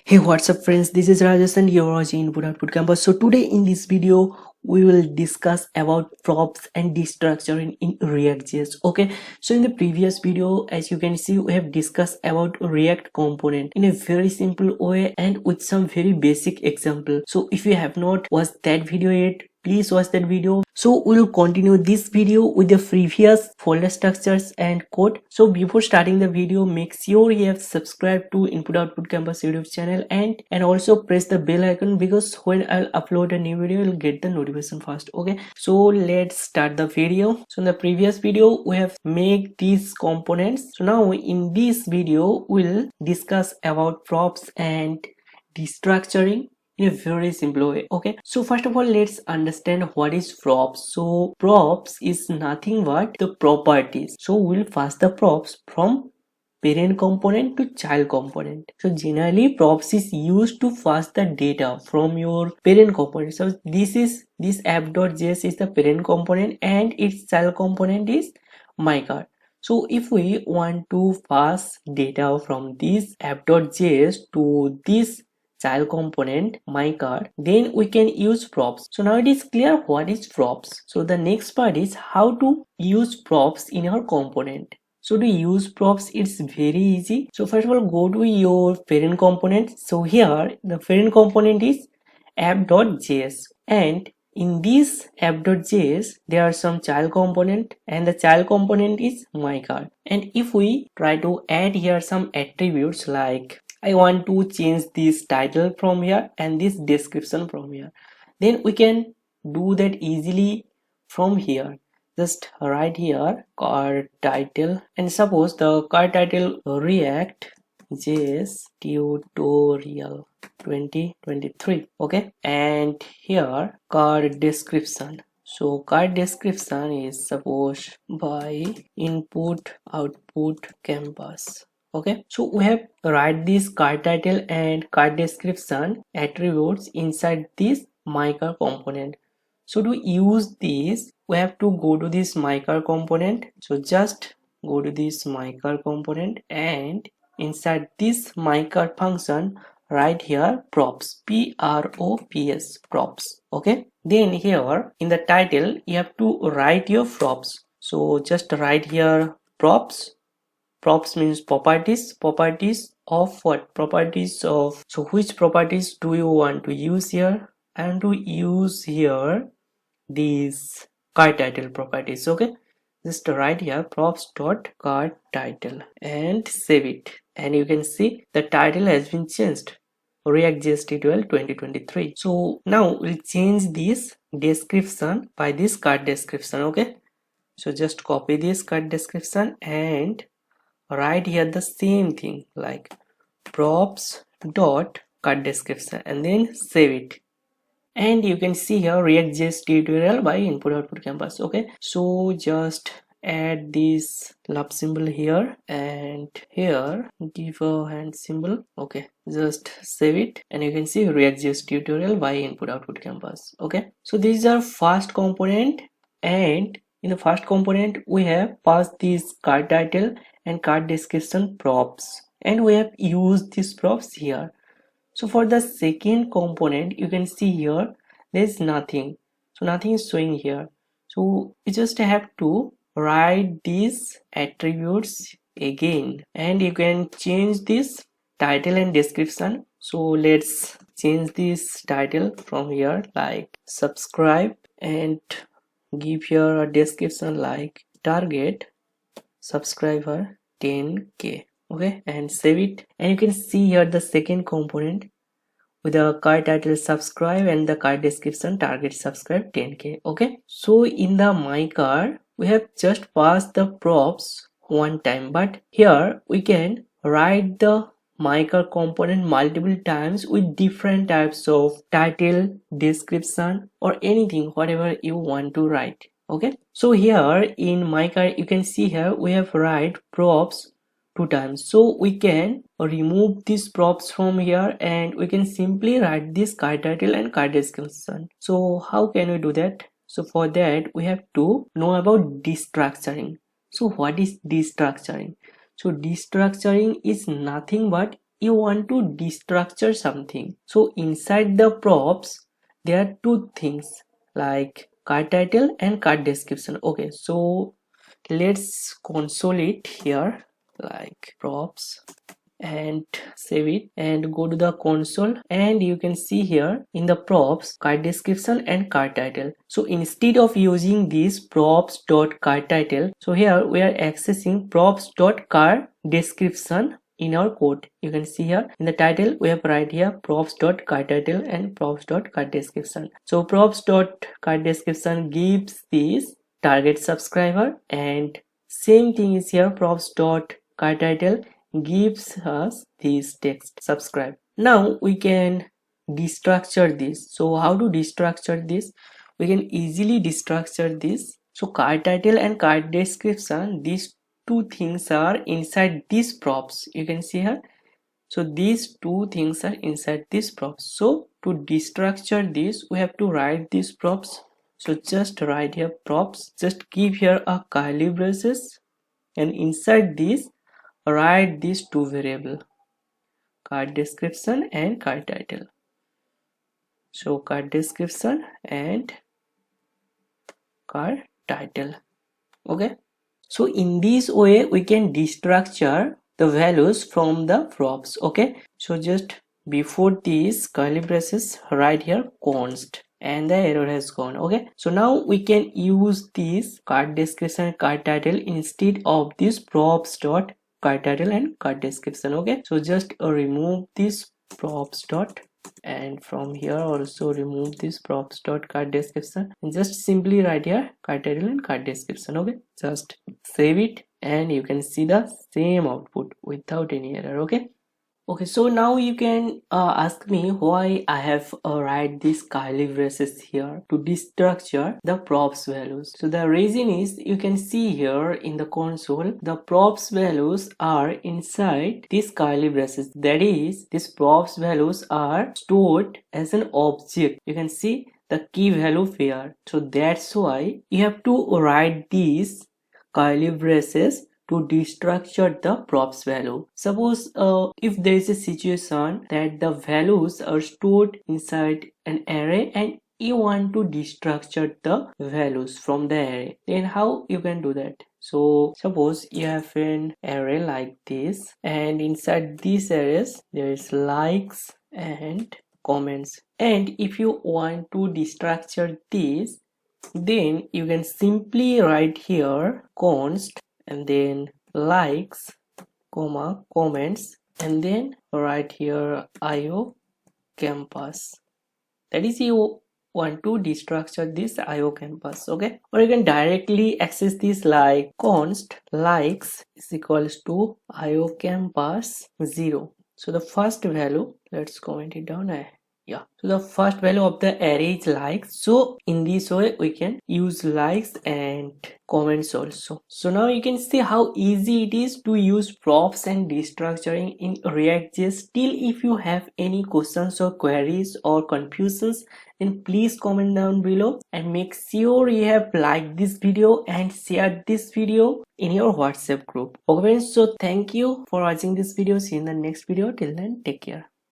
Hey, what's up friends, this is Rajesh and you're watching input.output campus. So today in this video we will discuss about props and destructuring in React.js. Okay, so in the previous video, as you can see, we have discussed about React component in a very simple way and with some very basic example. So if you have not watched that video yet, please watch that video. So we'll continue this video with the previous folder structures and code. So before starting the video, make sure you have subscribed to Input Output Campus YouTube channel and also press the bell icon, because when I'll upload a new video, you'll get the notification first. Okay, so let's start the video. So in the previous video we have made these components. So now in this video we'll discuss about props and destructuring in a very simple way. Okay, so first of all, let's understand what is props. So props is nothing but the properties. So we'll pass the props from parent component to child component. So generally props is used to pass the data from your parent component. So this app.js is the parent component and its child component is mycard. So if we want to pass data from this app.js to this child component mycard, then we can use props. So now it is clear what is props. So the next part is how to use props in our component. So to use props, it's very easy. So first of all, go to your parent component. So here the parent component is app.js, and in this app.js there are some child component and the child component is mycard. And if we try to add here some attributes, like I want to change this title from here and this description from here, then we can do that easily from here. Just write here card title, and suppose the card title React JS tutorial 2023. Okay, and here card description. So card description is suppose by input output campus. Okay, so we have write this card title and card description attributes inside this mycard component. So to use this, we have to go to this mycard component. So just go to this mycard component, and inside this mycard function write here props, props, props. Okay, then here in the title you have to write your props. So just write here props. Props means properties of what? Properties of, so which properties do you want to use here? And to use here these card title properties. Okay, just write here props dot card title and save it, and you can see the title has been changed, React JS tutorial 2023. So now we'll change this description by this card description. Okay, so just copy this card description and write here the same thing like props dot card description and then save it. And you can see here React JS tutorial by input output campus. Okay, so just add this love symbol here and here give a hand symbol. Okay, just save it, and you can see React JS tutorial by input output campus. Okay, so these are first component, and in the first component we have passed this card title and card description props, and we have used these props here. So for the second component, you can see here there's nothing, so nothing is showing here. So you just have to write these attributes again, and you can change this title and description. So let's change this title from here like subscribe, and give here a description like target subscriber 10k. Okay, and save it, and you can see here the second component with the card title subscribe and the card description target subscribe 10k. Okay, so in the mycard we have just passed the props one time, but here we can write the mycard component multiple times with different types of title, description, or anything whatever you want to write. Okay, so here in mycard you can see here we have write props 2 times, so we can remove these props from here and we can simply write this card title and card description. So how can we do that? So for that we have to know about destructuring. So what is destructuring? So destructuring is nothing but you want to destructure something. So inside the props there are two things like card title and card description. Okay, so let's console it here, like props, and save it and go to the console, and you can see here in the props card description and card title. So instead of using this props.card title, so here we are accessing props.card description in our code. You can see here in the title we have right here props.card title and props.card description. So props.card description gives this target subscriber, and same thing is here props.card title gives us this text subscribe. Now we can destructure this. So how to destructure this? We can easily destructure this. So card title and card description, these two things are inside these props. You can see here. So these two things are inside these props. So to destructure this, we have to write these props. So just write here props, just give here a curly braces, and inside this write these two variable, card description and card title. So card description and card title. Okay, so in this way we can destructure the values from the props. Okay, so just before these curly braces write here const, and the error has gone. Okay, so now we can use this card description and card title instead of this props dot card title and card description. Okay, so just remove this props dot, and from here also remove this props dot card description, and just simply write here card title and card description. Okay, just save it and you can see the same output without any error. Okay, so now you can ask me why I have write these curly braces here to destructure the props values. So the reason is, you can see here in the console the props values are inside these curly braces. That is, these props values are stored as an object. You can see the key value pair. So that's why you have to write these curly braces to destructure the props value. Suppose if there is a situation that the values are stored inside an array and you want to destructure the values from the array, then how you can do that? So suppose you have an array like this, and inside these arrays there is likes and comments, and if you want to destructure this, then you can simply write here const and then likes comma comments, and then write here IO campus. That is, you want to destructure this IO campus. Okay, or you can directly access this like const likes is equals to IO campus 0. So the first value, let's comment it down. So the first value of the array is likes. So in this way we can use likes and comments also. So now you can see how easy it is to use props and destructuring in React.js. Still, if you have any questions or queries or confusions, then please comment down below, and make sure you have liked this video and shared this video in your WhatsApp group. Okay, so thank you for watching this video. See you in the next video. Till then, take care.